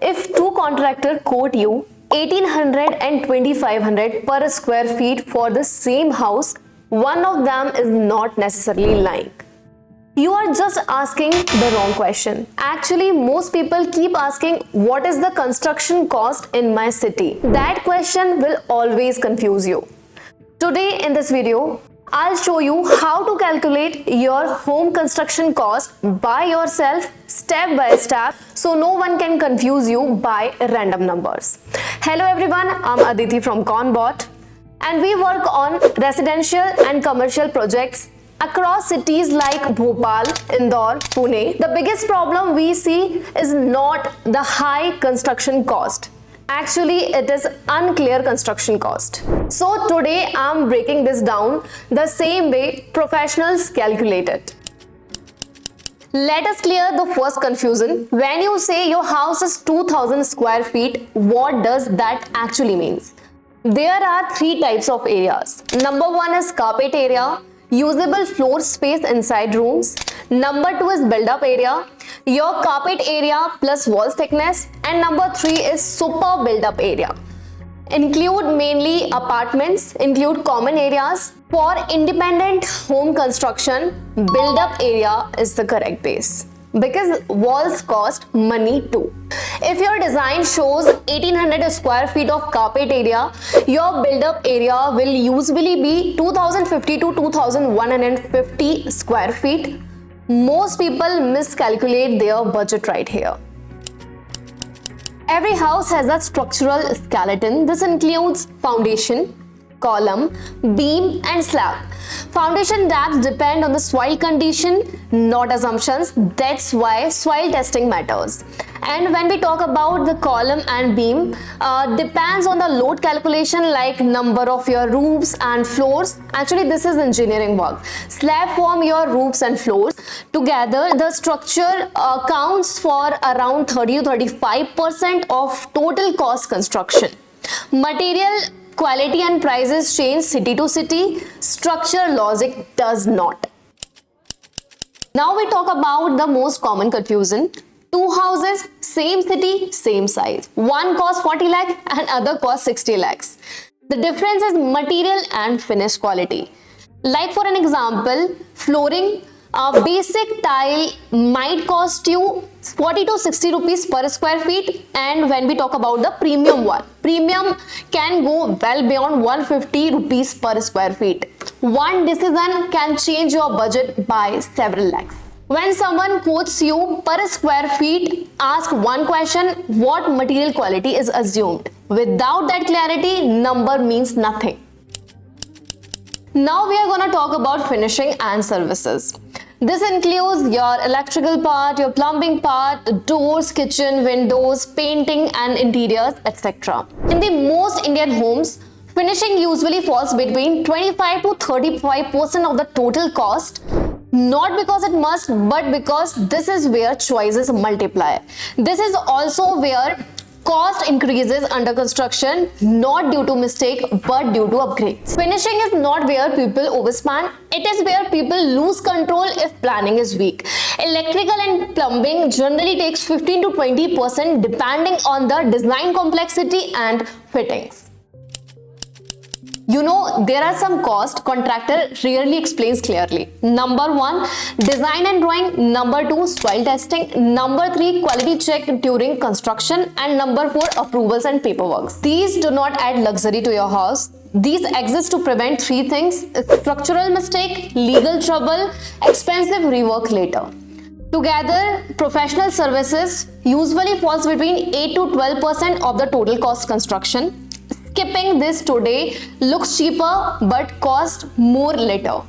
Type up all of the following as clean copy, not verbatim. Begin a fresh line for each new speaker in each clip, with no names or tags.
If two contractors quote you 1800 and 2500 per square feet for the same house, one of them is not necessarily lying. You are just asking the wrong question. Actually, most people keep asking, what is the construction cost in my city? That question will always confuse you. Today in this video, I'll show you how to calculate your home construction cost by yourself step by step so no one can confuse you by random numbers. Hello everyone, I'm Aditi from KONNBOT and we work on residential and commercial projects across cities like Bhopal, Indore, Pune. The biggest problem we see is not the high construction cost. Actually, it is unclear construction cost. So today I'm breaking this down the same way professionals calculate it. Let us clear the first confusion. When you say your house is 2000 square feet, what does that actually mean? There are three types of areas. Number one is carpet area, usable floor space inside rooms. Number two is build-up area, your carpet area plus wall thickness, and number three is super build-up area. Include mainly apartments, include common areas. For independent home construction, build-up area is the correct base because walls cost money too. If your design shows 1800 square feet of carpet area, your build-up area will usually be 2050 to 2150 square feet. Most people miscalculate their budget right here. Every house has a structural skeleton. This includes foundation, column, beam and slab. Foundation depths depend on the soil condition, not assumptions. That's why soil testing matters. And when we talk about the column and beam, depends on the load calculation like number of your roofs and floors. Actually, this is engineering work. Slab form your roofs and floors. Together, the structure counts for around 30 to 35% of total cost construction. Material quality and prices change city to city. Structure logic does not. Now we talk about the most common confusion. Two houses, same city, same size. One costs 40 lakh and other costs 60 lakhs. The difference is material and finish quality. Like for an example, flooring, a basic tile might cost you 40 to 60 rupees per square feet, and when we talk about the premium one, premium can go well beyond 150 rupees per square feet. One decision can change your budget by several lakhs. When someone quotes you per square feet, ask one question: what material quality is assumed? Without that clarity, number means nothing. Now we are going to talk about finishing and services. This includes your electrical part, your plumbing part, doors, kitchen, windows, painting and interiors, etc. In the most Indian homes, finishing usually falls between 25 to 35% of the total cost. Not because it must, but because this is where choices multiply. This is also where cost increases under construction, not due to mistake, but due to upgrades. Finishing is not where people overspend. It is where people lose control if planning is weak. Electrical and plumbing generally takes 15 to 20% depending on the design complexity and fittings. You know, there are some costs contractor rarely explains clearly. Number one, design and drawing. Number two, soil testing. Number three, quality check during construction. And number four, approvals and paperwork. These do not add luxury to your house. These exist to prevent three things: structural mistake, legal trouble, expensive rework later. Together, professional services usually falls between 8 to 12% of the total cost construction. Skipping this today looks cheaper but costs more later.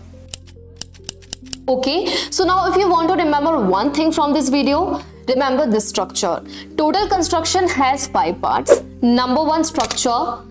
Okay, so now if you want to remember one thing from this video, remember this structure. Total construction has 5 parts. Number one, structure,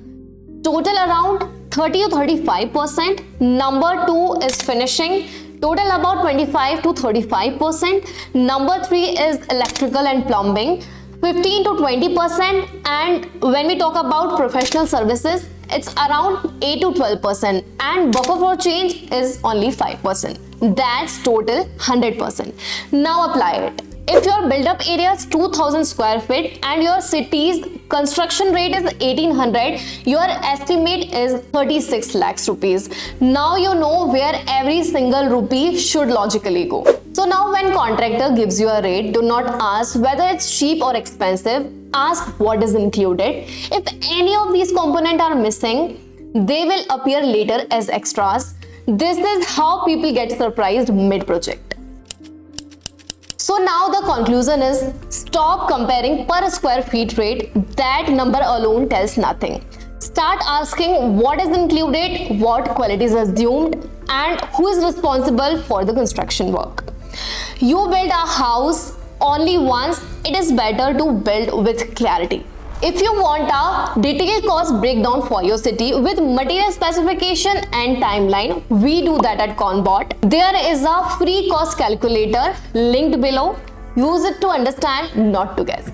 total around 30 to 35%. Number two is finishing, total about 25 to 35%. Number three is electrical and plumbing, 15 to 20%, and when we talk about professional services, it's around 8 to 12%, and buffer for change is only 5%. That's total 100%. Now apply it. If your build-up area is 2000 square feet and your city's construction rate is 1800, your estimate is 36 lakhs rupees. Now you know where every single rupee should logically go. So now when contractor gives you a rate, do not ask whether it's cheap or expensive. Ask what is included. If any of these components are missing, they will appear later as extras. This is how people get surprised mid-project. So now the conclusion is, stop comparing per square feet rate. That number alone tells nothing. Start asking what is included, what quality is assumed, and who is responsible for the construction work. You build a house only once. It is better to build with clarity. If you want a detailed cost breakdown for your city with material specification and timeline, we do that at KONNBOT. There is a free cost calculator linked below. Use it to understand, not to guess.